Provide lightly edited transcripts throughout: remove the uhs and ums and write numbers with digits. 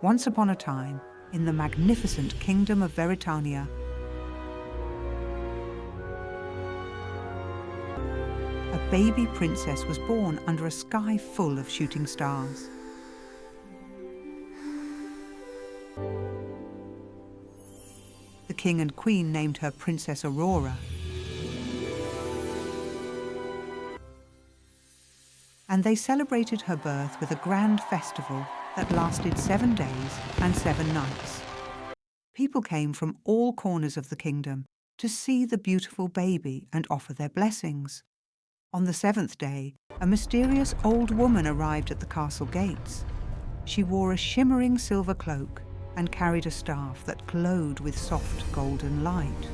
Once upon a time, in the magnificent kingdom of Veritania, a baby princess was born under a sky full of shooting stars. The king and queen named her Princess Aurora. And they celebrated her birth with a grand festival that lasted 7 days and 7 nights. People came from all corners of the kingdom to see the beautiful baby and offer their blessings. On the 7th day, a mysterious old woman arrived at the castle gates. She wore a shimmering silver cloak and carried a staff that glowed with soft golden light.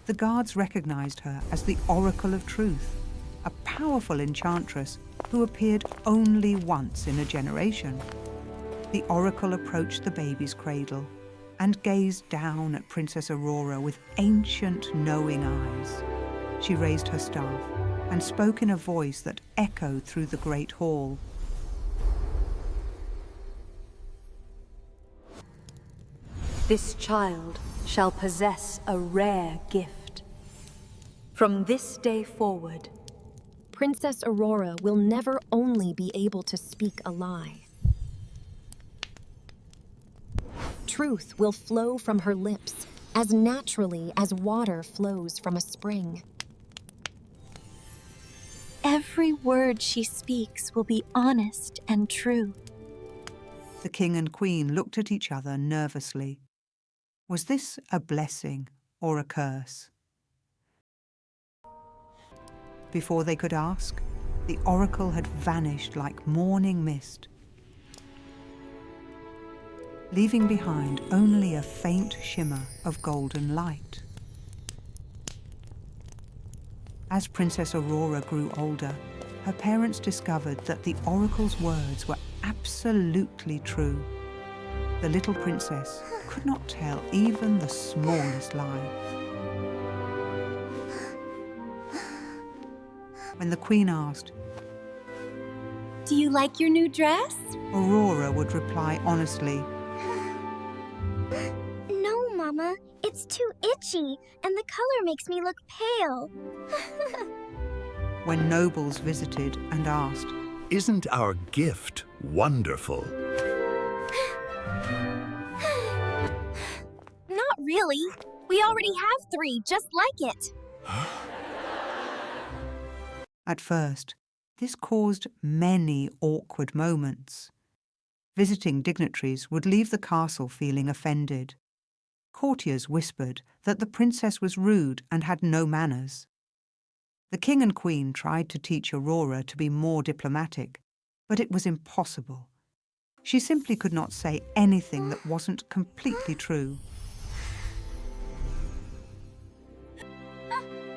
The guards recognized her as the Oracle of Truth, a powerful enchantress who appeared only once in a generation. The Oracle approached the baby's cradle and gazed down at Princess Aurora with ancient, knowing eyes. She raised her staff and spoke in a voice that echoed through the great hall. This child shall possess a rare gift. From this day forward, Princess Aurora will never only be able to speak a lie. Truth will flow from her lips as naturally as water flows from a spring. Every word she speaks will be honest and true. The king and queen looked at each other nervously. Was this a blessing or a curse? Before they could ask, the oracle had vanished like morning mist, leaving behind only a faint shimmer of golden light. As Princess Aurora grew older, her parents discovered that the oracle's words were absolutely true. The little princess could not tell even the smallest lie. When the queen asked, Do you like your new dress? Aurora would reply honestly, No, Mama, it's too itchy, and the color makes me look pale. when nobles visited and asked, Isn't our gift wonderful? Not really. We already have 3 just like it. At first, this caused many awkward moments. Visiting dignitaries would leave the castle feeling offended. Courtiers whispered that the princess was rude and had no manners. The king and queen tried to teach Aurora to be more diplomatic, but it was impossible. She simply could not say anything that wasn't completely true.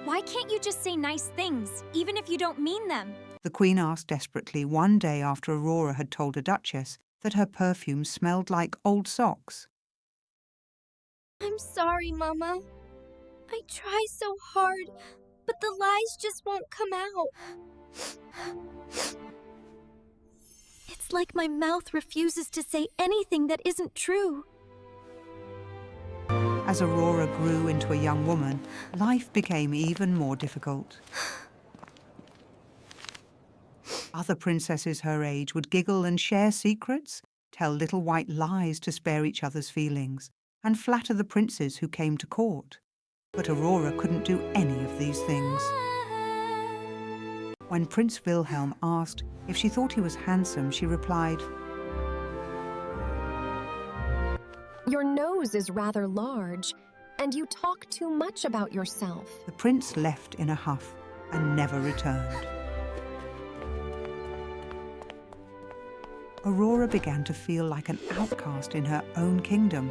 Why can't you just say nice things, even if you don't mean them? The queen asked desperately one day after Aurora had told a duchess that her perfume smelled like old socks. I'm sorry, Mama. I try so hard, but the lies just won't come out. It's like my mouth refuses to say anything that isn't true. As Aurora grew into a young woman, life became even more difficult. Other princesses her age would giggle and share secrets, tell little white lies to spare each other's feelings, and flatter the princes who came to court. But Aurora couldn't do any of these things. When Prince Wilhelm asked if she thought he was handsome, she replied, Your nose is rather large, and you talk too much about yourself. The prince left in a huff and never returned. Aurora began to feel like an outcast in her own kingdom.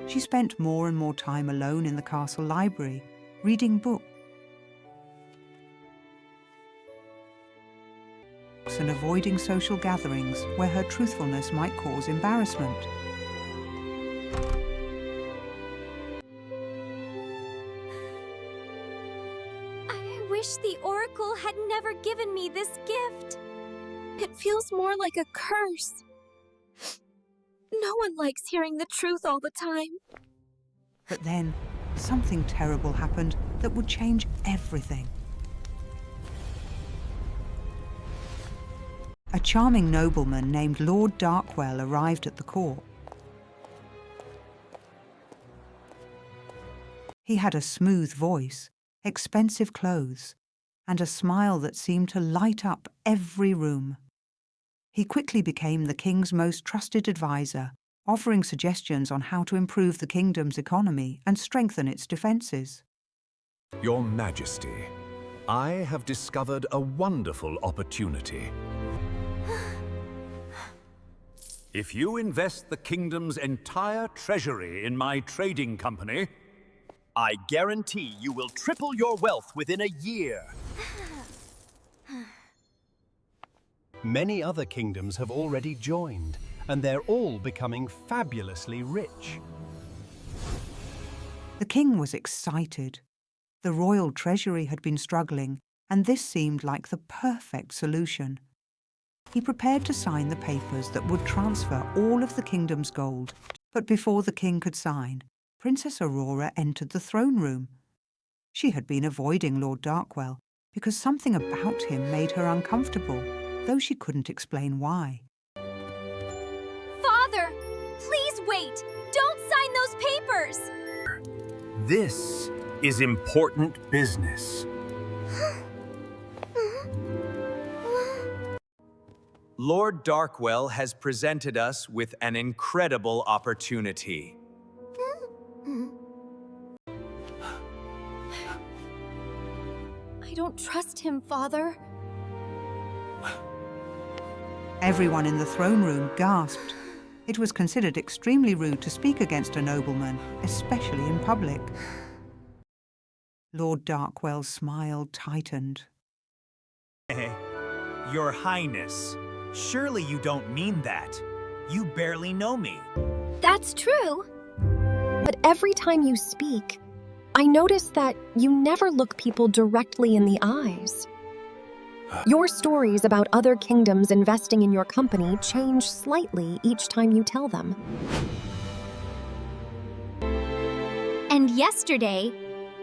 She spent more and more time alone in the castle library, reading books and avoiding social gatherings where her truthfulness might cause embarrassment. wish the Oracle had never given me this gift. It feels more like a curse. No one likes hearing the truth all the time. But then, something terrible happened that would change everything. A charming nobleman named Lord Darkwell arrived at the court. He had a smooth voice, expensive clothes, and a smile that seemed to light up every room. He quickly became the king's most trusted advisor, offering suggestions on how to improve the kingdom's economy and strengthen its defenses. Your Majesty, I have discovered a wonderful opportunity. If you invest the kingdom's entire treasury in my trading company, I guarantee you will triple your wealth within a year. Many other kingdoms have already joined, and they're all becoming fabulously rich. The king was excited. The royal treasury had been struggling, and this seemed like the perfect solution. He prepared to sign the papers that would transfer all of the kingdom's gold, but before the king could sign, Princess Aurora entered the throne room. She had been avoiding Lord Darkwell because something about him made her uncomfortable, though she couldn't explain why. Father, please wait! Don't sign those papers! This is important business. Lord Darkwell has presented us with an incredible opportunity. I don't trust him, Father. Everyone in the throne room gasped. It was considered extremely rude to speak against a nobleman, especially in public. Lord Darkwell's smile tightened. Your Highness, surely you don't mean that. You barely know me. That's true. But every time you speak, I notice that you never look people directly in the eyes. Your stories about other kingdoms investing in your company change slightly each time you tell them. And yesterday,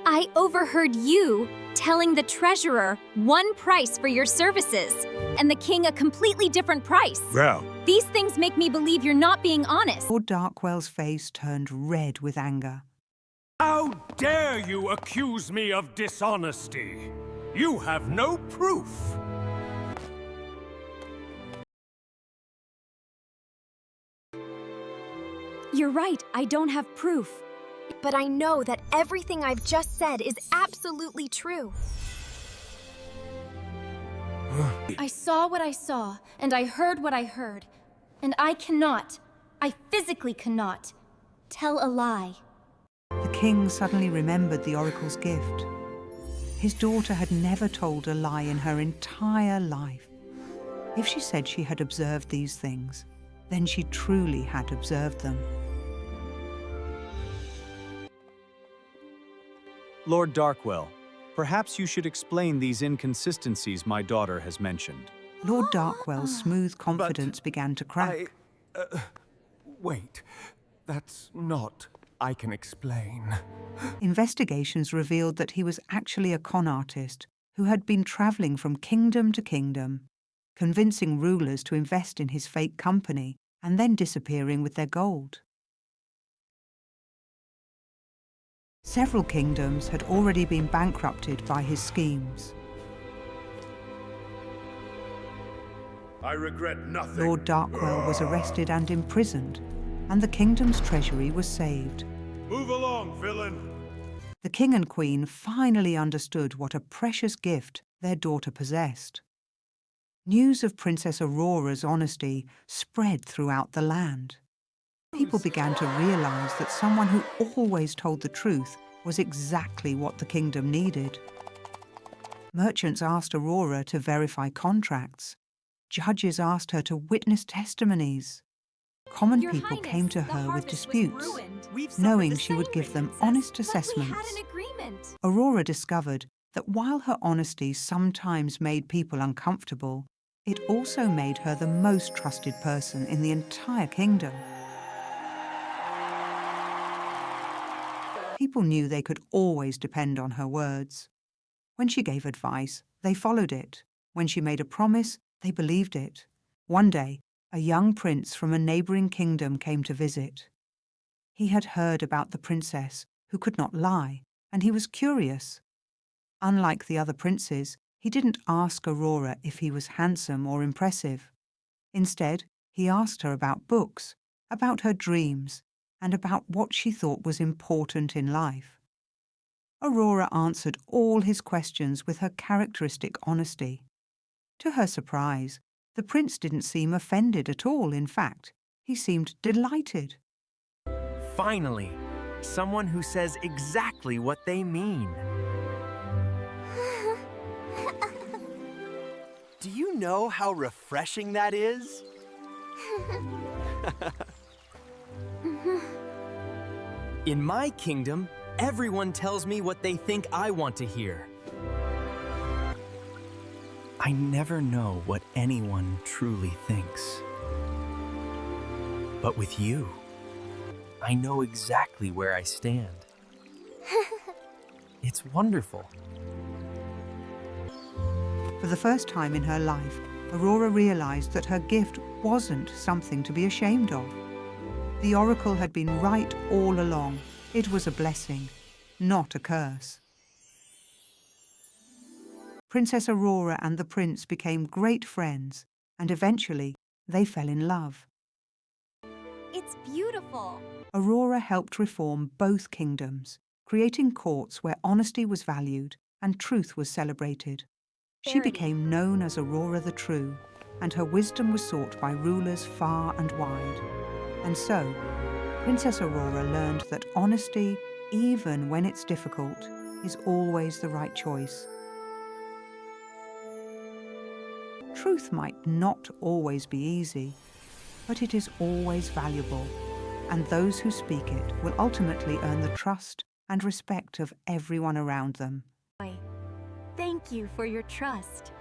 I overheard you telling the treasurer one price for your services, and the king a completely different price. Well, These things make me believe you're not being honest. Lord Darkwell's face turned red with anger. How dare you accuse me of dishonesty? You have no proof. You're right, I don't have proof. But I know that everything I've just said is absolutely true. I saw what I saw, and I heard what I heard. And I physically cannot, tell a lie. The king suddenly remembered the oracle's gift. His daughter had never told a lie in her entire life. If she said she had observed these things, then she truly had observed them. Lord Darkwell, perhaps you should explain these inconsistencies my daughter has mentioned. Lord Darkwell's smooth confidence began to crack. Wait, that's not... I can explain. Investigations revealed that he was actually a con artist who had been traveling from kingdom to kingdom, convincing rulers to invest in his fake company and then disappearing with their gold. Several kingdoms had already been bankrupted by his schemes. I regret nothing. Lord Darkwell was arrested and imprisoned, and the kingdom's treasury was saved. Move along, villain. The king and queen finally understood what a precious gift their daughter possessed. News of Princess Aurora's honesty spread throughout the land. People began to realize that someone who always told the truth was exactly what the kingdom needed. Merchants asked Aurora to verify contracts. Judges asked her to witness testimonies. Common Your people Highness, came to the her with harvest was disputes, ruined. knowing The she would same, give them Princess. honest But we assessments. had an agreement. Aurora discovered that while her honesty sometimes made people uncomfortable, it also made her the most trusted person in the entire kingdom. People knew they could always depend on her words. When she gave advice, they followed it. When she made a promise, they believed it. One day, a young prince from a neighboring kingdom came to visit. He had heard about the princess who could not lie, and he was curious. Unlike the other princes, he didn't ask Aurora if he was handsome or impressive. Instead, he asked her about books, about her dreams, and about what she thought was important in life. Aurora answered all his questions with her characteristic honesty. To her surprise, the prince didn't seem offended at all. In fact, he seemed delighted. Finally, someone who says exactly what they mean. Do you know how refreshing that is? In my kingdom, everyone tells me what they think I want to hear. I never know what anyone truly thinks. But with you, I know exactly where I stand. It's wonderful. For the first time in her life, Aurora realized that her gift wasn't something to be ashamed of. The oracle had been right all along. It was a blessing, not a curse. Princess Aurora and the prince became great friends, and eventually they fell in love. It's beautiful. Aurora helped reform both kingdoms, creating courts where honesty was valued and truth was celebrated. She became known as Aurora the True, and her wisdom was sought by rulers far and wide. And so, Princess Aurora learned that honesty, even when it's difficult, is always the right choice. Truth might not always be easy, but it is always valuable, and those who speak it will ultimately earn the trust and respect of everyone around them. Thank you for your trust.